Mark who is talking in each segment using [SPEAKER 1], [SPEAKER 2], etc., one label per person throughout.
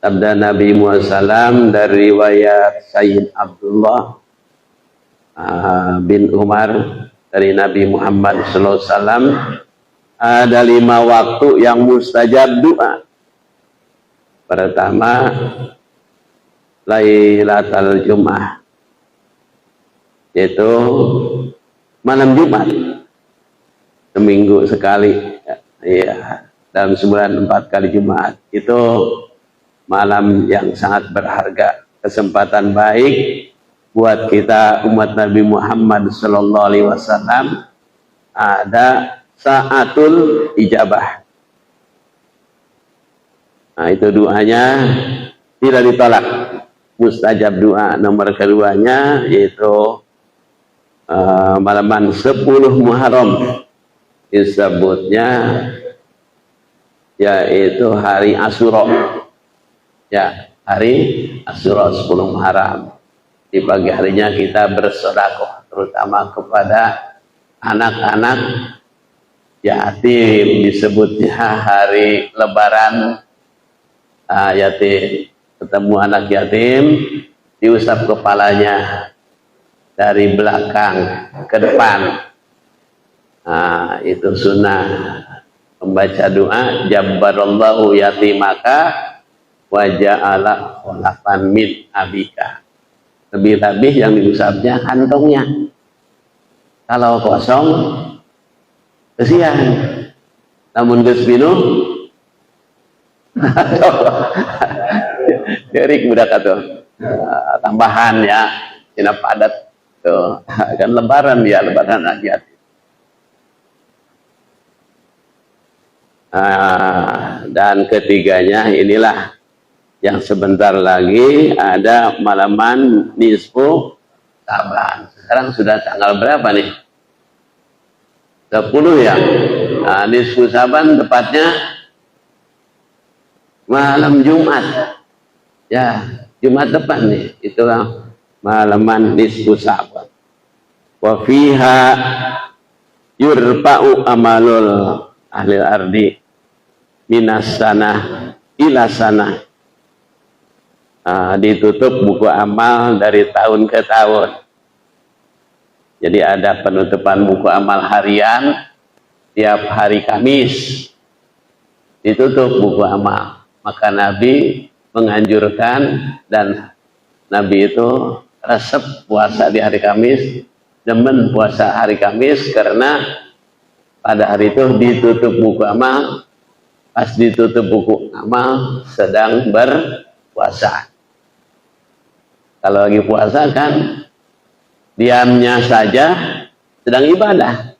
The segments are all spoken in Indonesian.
[SPEAKER 1] sabda Nabi Muhammad dari riwayat Sayyid Abdullah bin Umar dari Nabi Muhammad SAW, ada 5 waktu yang mustajab doa. Pertama, Lailatul Jum'ah, yaitu malam Jumat, seminggu sekali, ya, dalam sebulan 4 kali Jumat. Itu malam yang sangat berharga, kesempatan baik buat kita umat Nabi Muhammad sallallahu alaihi wasallam, ada saatul ijabah. Nah, itu doanya tidak ditolak, mustajab doa. Nomor keduanya yaitu malaman 10 Muharram, disebutnya yaitu hari Asyura, ya, hari Asyura 10 Muharram. Di pagi harinya kita bersedekah, terutama kepada anak-anak yatim, disebutnya hari Lebaran yatim. Ketemu anak yatim, diusap kepalanya dari belakang ke depan. Nah, itu sunnah. Membaca doa jabbarallahu yatimaka wa ja'ala khalafan min abika. Lebih-lebih yang diusapnya kantongnya. Kalau kosong, kesian. Namun geus pinuh, derik budak atuh. Tambahan ya, tina padat tuh. Kan lebaran ya, lebaran aja. Dan ketiganya inilah yang sebentar lagi ada malaman nisfu Sa'ban. Sekarang sudah tanggal berapa nih? 10 ya. Nah, nisfu Sa'ban tepatnya malam Jumat. Ya, Jumat depan nih. Itulah malaman nisfu Sa'ban. Wa fiha yurfa'u amalul ahli ardi minas sanah ila sanah. Ditutup buku amal dari tahun ke tahun. Jadi ada penutupan buku amal harian tiap hari Kamis, ditutup buku amal. Maka Nabi menganjurkan, dan Nabi itu resep puasa di hari Kamis, demen puasa hari Kamis, karena pada hari itu ditutup buku amal. Pas ditutup buku amal sedang berpuasa. Kalau lagi puasa kan diamnya saja sedang ibadah.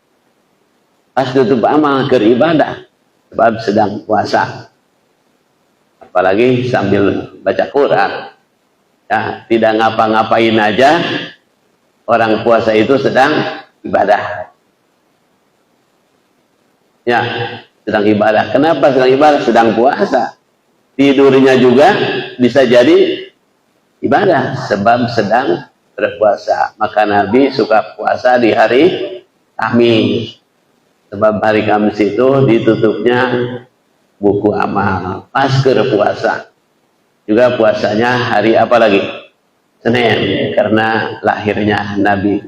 [SPEAKER 1] Pas tutup amal ke ibadah, sebab sedang puasa. Apalagi sambil baca Quran. Ya, tidak ngapa-ngapain aja, orang puasa itu sedang ibadah. Ya, sedang ibadah. Kenapa sedang ibadah? Sedang puasa. Tidurnya juga bisa jadi ibadah, sebab sedang berpuasa. Maka Nabi suka puasa di hari Kamis, sebab hari Kamis itu ditutupnya buku amal. Pas ke puasa juga, puasanya hari apa lagi? Senin, karena lahirnya Nabi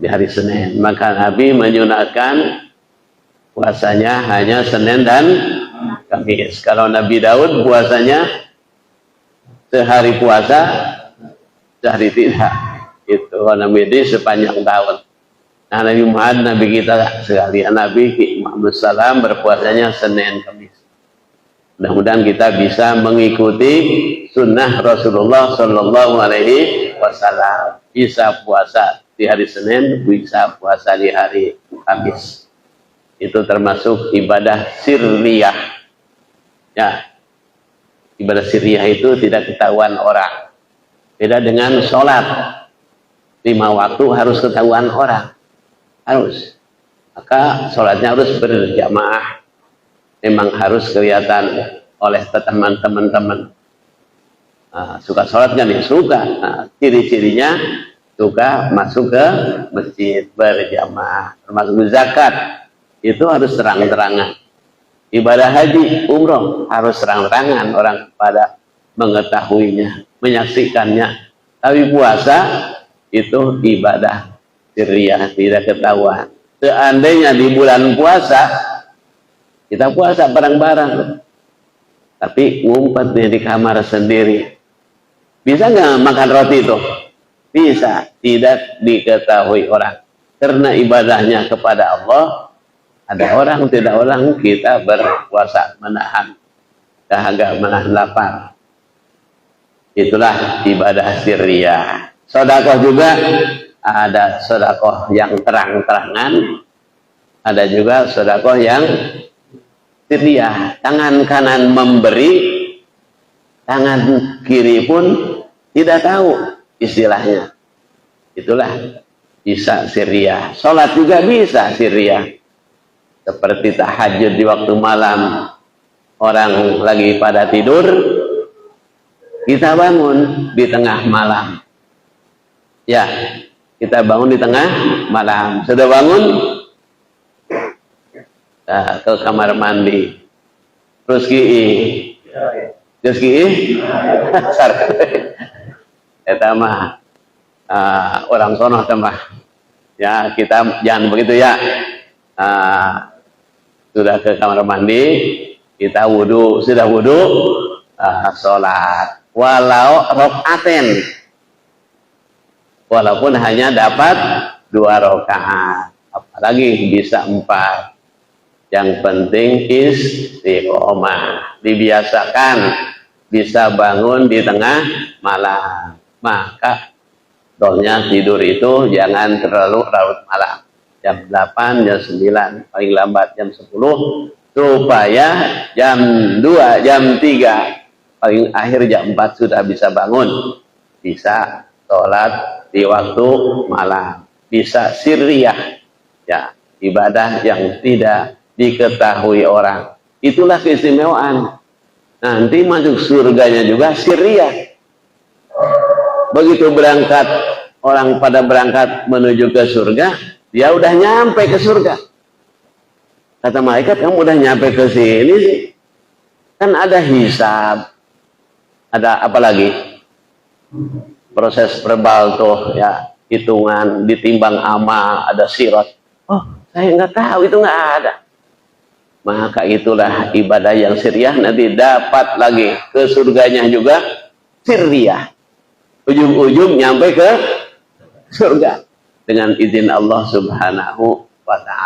[SPEAKER 1] di hari Senin. Maka Nabi menyunatkan puasanya hanya Senin dan Kamis. Kalau Nabi Daud puasanya sehari puasa, sehari tidak. Itu Nabi di sepanjang tahun. Nah, Nabi Muhammad, Nabi kita sekalian, Nabi Muhammad SAW berpuasanya Senin Kamis. Mudah-mudahan kita bisa mengikuti sunnah Rasulullah Sallallahu Alaihi Wasallam. Bisa puasa di hari Senin, bisa puasa di hari Kamis. Itu termasuk ibadah sirriyah. Ya, ibadah sirriyah itu tidak ketahuan orang. Beda dengan sholat. 5 waktu harus ketahuan orang. Harus. Maka sholatnya harus berjamaah. Memang harus kelihatan oleh teman-teman. Suka sholat kan? Suka. Ciri-cirinya suka masuk ke masjid berjamaah. Termasuk zakat. Itu harus terang-terangan. Ibadah haji, umroh harus terang-terangan orang pada mengetahuinya, menyaksikannya. Tapi puasa itu ibadah sirriyah, tidak ketahuan. Seandainya di bulan puasa kita puasa bareng-bareng, tapi ngumpetnya di kamar sendiri, bisa nggak makan roti itu? Bisa, tidak diketahui orang. Karena ibadahnya kepada Allah, ada orang tidak orang kita berpuasa menahan dahaga, menahan lapar. Itulah ibadah sirriyah. Sedekah juga ada sedekah yang terang-terangan, ada juga sedekah yang sirriyah. Tangan kanan memberi, tangan kiri pun tidak tahu istilahnya. Itulah bisa sirriyah. Sholat juga bisa sirriyah. Seperti tahajud di waktu malam, orang lagi pada tidur, kita bangun di tengah malam. Ya, kita bangun di tengah malam. Sudah bangun, ke kamar mandi. Terus eta mah orang sono tambah. Ya, kita jangan begitu ya. Sudah ke kamar mandi, kita wudu, sudah wudu, sholat. Walau rokaaten, walaupun hanya dapat 2 rakaat, apalagi bisa 4. Yang penting istiqomah, dibiasakan bisa bangun di tengah malam. Maka doanya tidur itu jangan terlalu larut malam, jam 8, jam 9, paling lambat jam 10, supaya jam 2, jam 3, paling akhir jam 4 sudah bisa bangun, bisa sholat di waktu malam, bisa sirriyah, ya, ibadah yang tidak diketahui orang. Itulah keistimewaan. Nanti masuk surganya juga sirriyah. Begitu berangkat, orang pada berangkat menuju ke surga, dia udah nyampe ke surga. Kata malaikat, kamu udah nyampe ke sini sih, kan ada hisab, ada apa lagi? Proses verbal tuh, ya, hitungan, ditimbang amal, ada sirat. Oh, saya nggak tahu, itu nggak ada. Maka itulah ibadah yang sirriyah, nanti dapat lagi ke surganya juga sirriyah. Ujung-ujung nyampe ke surga dengan izin Allah Subhanahu wa ta'ala.